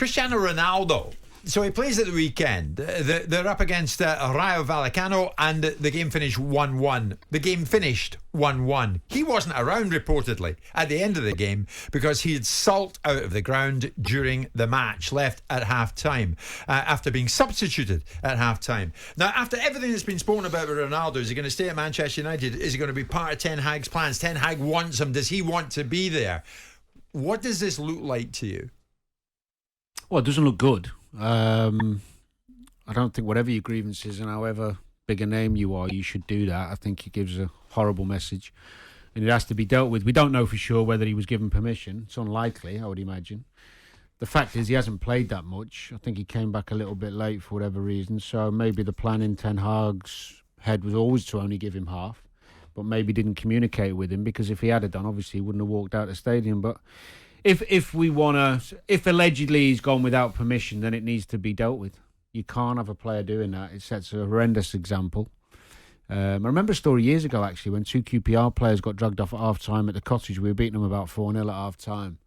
Cristiano Ronaldo. So he plays at the weekend. They're up against Rayo Vallecano, and the game finished 1-1. The game finished 1-1. He wasn't around, reportedly, at the end of the game because he had sulked out of the ground during the match, left at half-time, after being substituted at half-time. Now, after everything that's been spoken about with Ronaldo, is he going to stay at Manchester United? Is he going to be part of Ten Hag's plans? Ten Hag wants him. Does he want to be there? What does this look like to you? Well, it doesn't look good. I don't think whatever your grievance is and however big a name you are, you should do that. I think it gives a horrible message and it has to be dealt with. We don't know for sure whether he was given permission. It's unlikely, I would imagine. The fact is he hasn't played that much. I think he came back a little bit late for whatever reason. So maybe the plan in Ten Hag's head was always to only give him half, but maybe didn't communicate with him, because if he had done, obviously he wouldn't have walked out of the stadium. But if allegedly he's gone without permission, then it needs to be dealt with. You can't have a player doing that. It sets a horrendous example. I remember a story years ago, actually, when two QPR players got drugged off at half-time at the Cottage. We were beating them about 4-0 at half-time.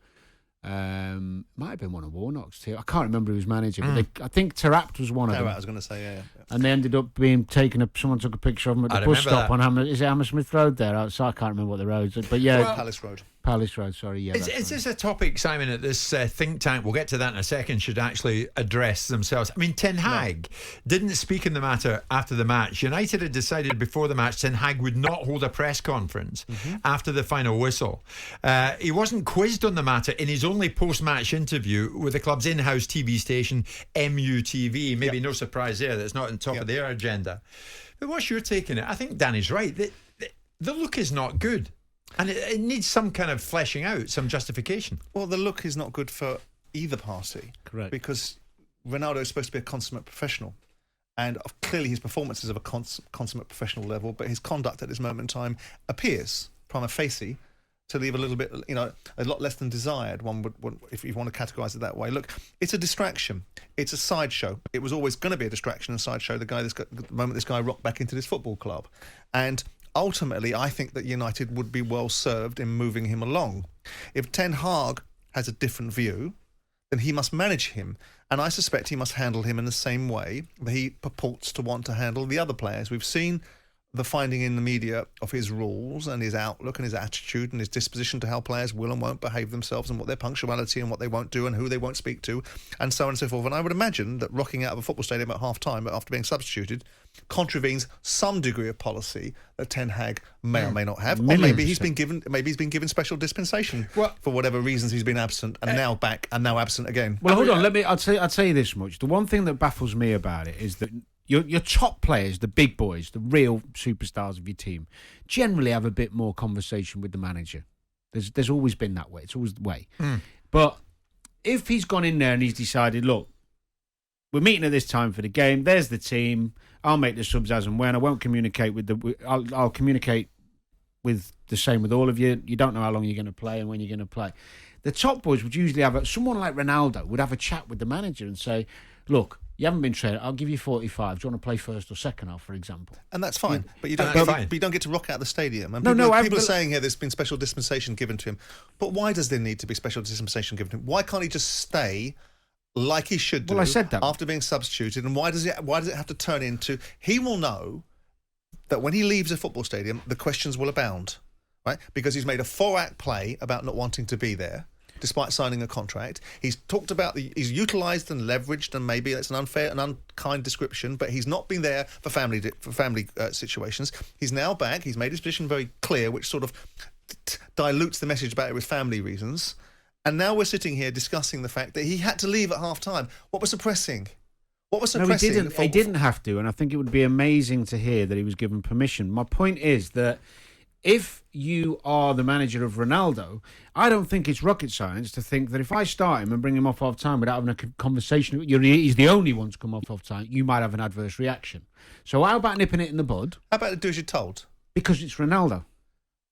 Might have been one of Warnock's too. I can't remember who was manager, but I think Tarapt was one of them. I was going to say, yeah. And they ended up being someone took a picture of them at the bus stop on Hammersmith Road there. So I can't remember what the road's, but yeah. Well, Palace Road, sorry, yeah. Is this a topic, Simon, that this think tank, we'll get to that in a second, should actually address themselves? I mean, Ten Hag didn't speak in the matter after the match. United had decided before the match Ten Hag would not hold a press conference after the final whistle. He wasn't quizzed on the matter in his only post-match interview with the club's in-house TV station, MUTV. Maybe no surprise there, that's not on top of their agenda. But what's your take on it? I think Danny's right. The look is not good. And it needs some kind of fleshing out, some justification. Well, the look is not good for either party. Correct. Because Ronaldo is supposed to be a consummate professional. And clearly his performance is of a consummate professional level, but his conduct at this moment in time appears, prima facie, to leave a little bit, a lot less than desired, one would if you want to categorise it that way. Look, it's a distraction. It's a sideshow. It was always going to be a distraction and sideshow the moment this guy rocked back into this football club. And ultimately, I think that United would be well served in moving him along. If Ten Hag has a different view, then he must manage him. And I suspect he must handle him in the same way that he purports to want to handle the other players. We've seen the finding in the media of his rules and his outlook and his attitude and his disposition to how players will and won't behave themselves and what their punctuality and what they won't do and who they won't speak to and so on and so forth. And I would imagine that rocking out of a football stadium at half-time after being substituted contravenes some degree of policy that Ten Hag may or may not have. Or maybe he's been given special dispensation for whatever reasons he's been absent and now back and now absent again. Well, hold on. I'll tell you this much. The one thing that baffles me about it is that your top players, the big boys, the real superstars of your team, generally have a bit more conversation with the manager. There's always been that way. It's always the way. But if he's gone in there and he's decided, look, we're meeting at this time for the game. There's the team. I'll make the subs as and when. I won't communicate with I'll communicate with the same with all of you. You don't know how long you're going to play and when you're going to play. The top boys would usually someone like Ronaldo would have a chat with the manager and say, look, you haven't been trained. I'll give you 45. Do you want to play first or second half, for example? And that's fine. But you don't get to rock out of the stadium. And people are saying here there's been special dispensation given to him. But why does there need to be special dispensation given to him? Why can't he just stay like he should do? Well, I said that after being substituted. And why does it have to turn into? He will know that when he leaves a football stadium, the questions will abound, right? Because he's made a 4-act play about not wanting to be there, despite signing a contract. He's talked about he's utilised and leveraged, and maybe it's an unfair and unkind description, but he's not been there for family situations. He's now back. He's made his position very clear, which sort of dilutes the message about it with family reasons. And now we're sitting here discussing the fact that he had to leave at half-time. What was suppressing? What was suppressing? No, he didn't have to, and I think it would be amazing to hear that he was given permission. My point is that if you are the manager of Ronaldo, I don't think it's rocket science to think that if I start him and bring him off half-time without having a conversation, he's the only one to come off half-time, you might have an adverse reaction. So how about nipping it in the bud? How about do as you're told? Because it's Ronaldo.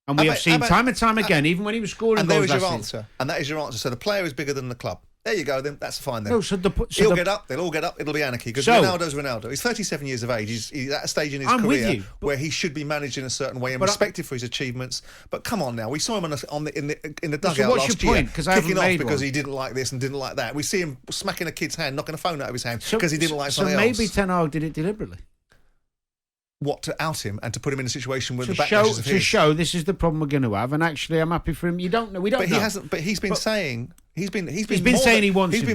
And we have seen time and time again, even when he was scoring goals. And there is your answer. And that is your answer. So the player is bigger than the club. There you go. Then that's fine. Then No, he'll get up. They'll all get up. It'll be anarchy because Ronaldo's Ronaldo. He's 37 years of age. He's at a stage in his career where he should be managed in a certain way and respected for his achievements. But come on now, we saw him in the dugout last year, kicking off because he didn't like this and didn't like that. We see him smacking a kid's hand, knocking a phone out of his hand because he didn't like something else. So maybe Ten Hag did it deliberately. What, to out him and to put him in a situation where the backlashes of his... To show this is the problem we're going to have, and actually I'm happy for him. You don't know. We don't know. But he hasn't. But he's been saying... He's been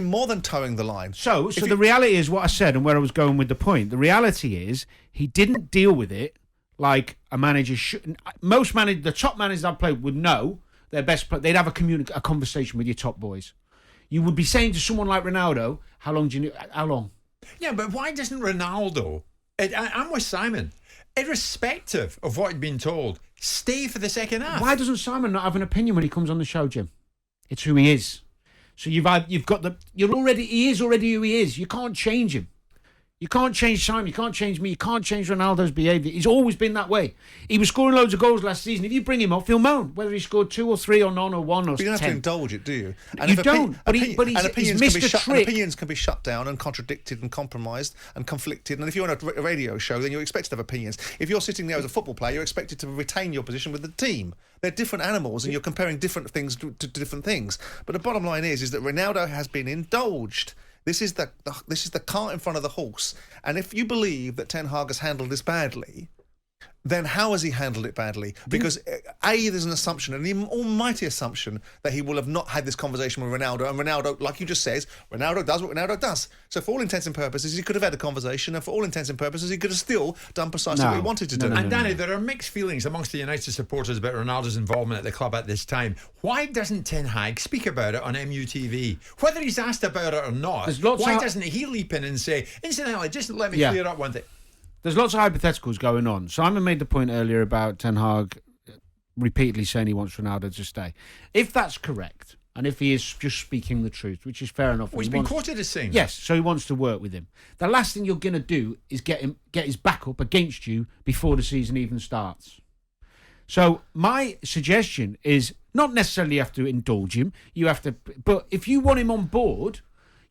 more than towing the line. So the reality is what I said and where I was going with the point. The reality is he didn't deal with it like a manager should. The top managers I've played would know their best player. They'd have a conversation with your top boys. You would be saying to someone like Ronaldo, how long do you need? How long? Yeah, but why doesn't Ronaldo... I'm with Simon. Irrespective of what he'd been told, stay for the second half. Why doesn't Simon not have an opinion when he comes on the show, Jim? It's who he is. So he is already who he is. You can't change him. You can't change Simon. You can't change me. You can't change Ronaldo's behaviour. He's always been that way. He was scoring loads of goals last season. If you bring him off, he'll moan whether he scored 2 or 3 or none or 1 or 10. But you don't have to indulge it, do you? And you don't. He's missed a trick. Opinions can be shut down and contradicted and compromised and conflicted. And if you're on a radio show, then you're expected to have opinions. If you're sitting there as a football player, you're expected to retain your position with the team. They're different animals, and you're comparing different things to different things. But the bottom line is that Ronaldo has been indulged. This is the cart in front of the horse. And if you believe that Ten Hag has handled this badly, then how has he handled it badly? Because there's an assumption, an almighty assumption, that he will have not had this conversation with Ronaldo. And Ronaldo, like you just said, Ronaldo does what Ronaldo does. So for all intents and purposes, he could have had a conversation, and for all intents and purposes, he could have still done precisely what he wanted to do. And Danny, there are mixed feelings amongst the United supporters about Ronaldo's involvement at the club at this time. Why doesn't Ten Hag speak about it on MUTV? Whether he's asked about it or not, why doesn't he leap in and say, incidentally, just let me clear up one thing? There's lots of hypotheticals going on. Simon made the point earlier about Ten Hag repeatedly saying he wants Ronaldo to stay. If that's correct, and if he is just speaking the truth, which is fair enough. Well, he's been quoted as saying yes, so he wants to work with him. The last thing you're going to do is get his back up against you before the season even starts. So my suggestion is not necessarily you have to indulge him. But if you want him on board...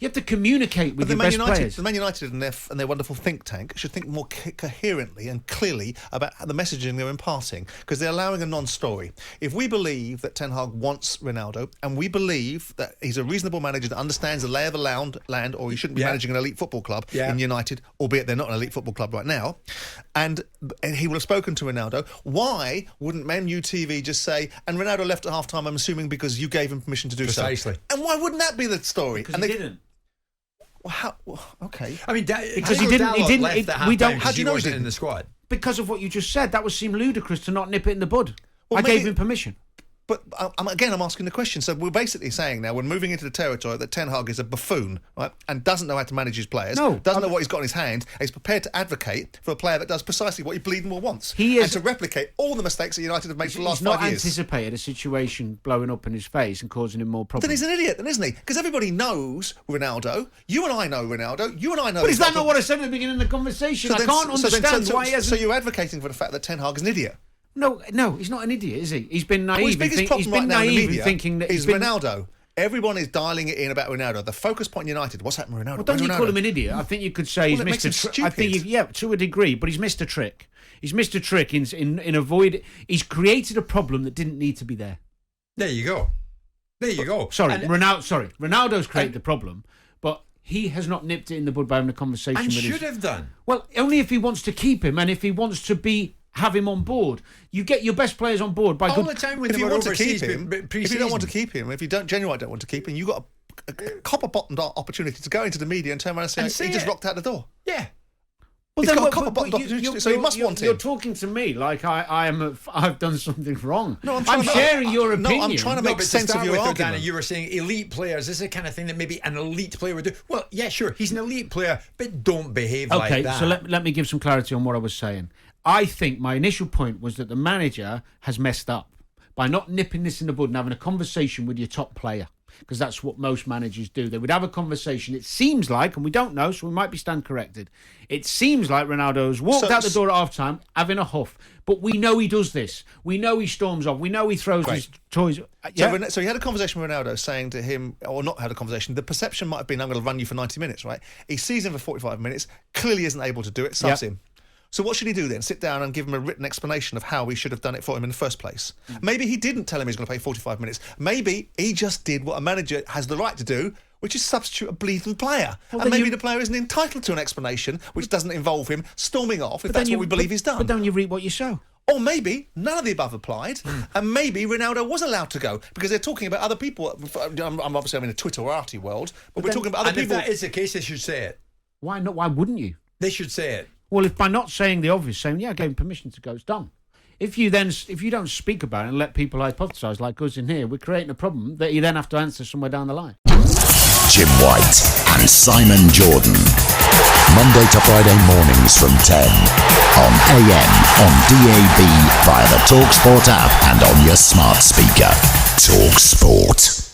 You have to communicate with your best players. The Man United and their wonderful think tank should think more coherently and clearly about the messaging they're imparting, because they're allowing a non-story. If we believe that Ten Hag wants Ronaldo, and we believe that he's a reasonable manager that understands the lay of the land, or he shouldn't be managing an elite football club in United, albeit they're not an elite football club right now, and he would have spoken to Ronaldo, why wouldn't Man Utd just say, and Ronaldo left at half-time, I'm assuming because you gave him permission to do so. Precisely. And why wouldn't that be the story? Because he didn't. Okay. I mean, because he didn't. We don't. How do you know he didn't in the squad? Because of what you just said, that would seem ludicrous to not nip it in the bud. Well, I gave him permission. But I'm asking the question. So we're basically saying now we're moving into the territory that Ten Hag is a buffoon, right, and doesn't know how to manage his players. Doesn't know what he's got in his hand. And he's prepared to advocate for a player that does precisely what he bleeding well wants. And to replicate all the mistakes that United have made for the last 5 years. He's not anticipated a situation blowing up in his face and causing him more problems. Then he's an idiot, then, isn't he? Because everybody knows Ronaldo. You and I know Ronaldo. You and I know. But is that not what I said at the beginning of the conversation? I can't understand why he hasn't. So you're advocating for the fact that Ten Hag is an idiot. No, he's not an idiot, is he? He's been naive. His biggest problem right now in the media thinking that is Ronaldo. Everyone is dialing it in about Ronaldo. The focus point United. What's happened with Ronaldo? Well, don't you call him an idiot? I think you could say he's missed a trick. I think, to a degree, but he's missed a trick. He's missed a trick in avoid. He's created a problem that didn't need to be there. There you go. Ronaldo's created the problem, but he has not nipped it in the bud by having a conversation with him. And should have done. Well, only if he wants to keep him and if he wants to have him on board. You get your best players on board by the time when if they you were want to overseas. keep him, if you don't want to keep him, if you genuinely don't want to keep him, you've got a copper-bottomed opportunity to go into the media and turn around and say he just rocked out the door. Yeah. Well, he's got a copper-bottomed opportunity, so you must want him. You're talking to me like I've done something wrong. No, I'm sharing your opinion. No, I'm trying to make sense of your argument. Danny, you were saying elite players. This is the kind of thing that maybe an elite player would do. Well, yeah, sure, he's an elite player, but don't behave like that. Okay, so let me give some clarity on what I was saying. I think my initial point was that the manager has messed up by not nipping this in the bud and having a conversation with your top player. because that's what most managers do. They would have a conversation. It seems like, and we don't know, so we might be stand corrected. It seems like Ronaldo's walked out the door at half-time having a huff. But we know he does this. We know he storms off. We know he throws his toys. Yeah? So he had a conversation with Ronaldo saying to him, or not had a conversation, the perception might have been, I'm going to run you for 90 minutes, right? He sees him for 45 minutes, clearly isn't able to do it, subs him. So what should he do then? Sit down and give him a written explanation of how we should have done it for him in the first place. Maybe he didn't tell him he's going to play 45 minutes. Maybe he just did what a manager has the right to do, which is substitute a bleeding player. And maybe the player isn't entitled to an explanation which doesn't involve him storming off if that's what we believe he's done. But don't you reap what you sow? Or maybe none of the above applied, and maybe Ronaldo was allowed to go because they're talking about other people. I'm obviously in a Twitterati world, but we're talking about other people. If that is the case, they should say it. Why not? Why wouldn't you? They should say it. Well, if by not saying the obvious, saying, I gave him permission to go, it's done. If you don't speak about it and let people hypothesise like us in here, we're creating a problem that you then have to answer somewhere down the line. Jim White and Simon Jordan. Monday to Friday mornings from 10 on AM, on DAB, via the talkSPORT app and on your smart speaker. talkSPORT.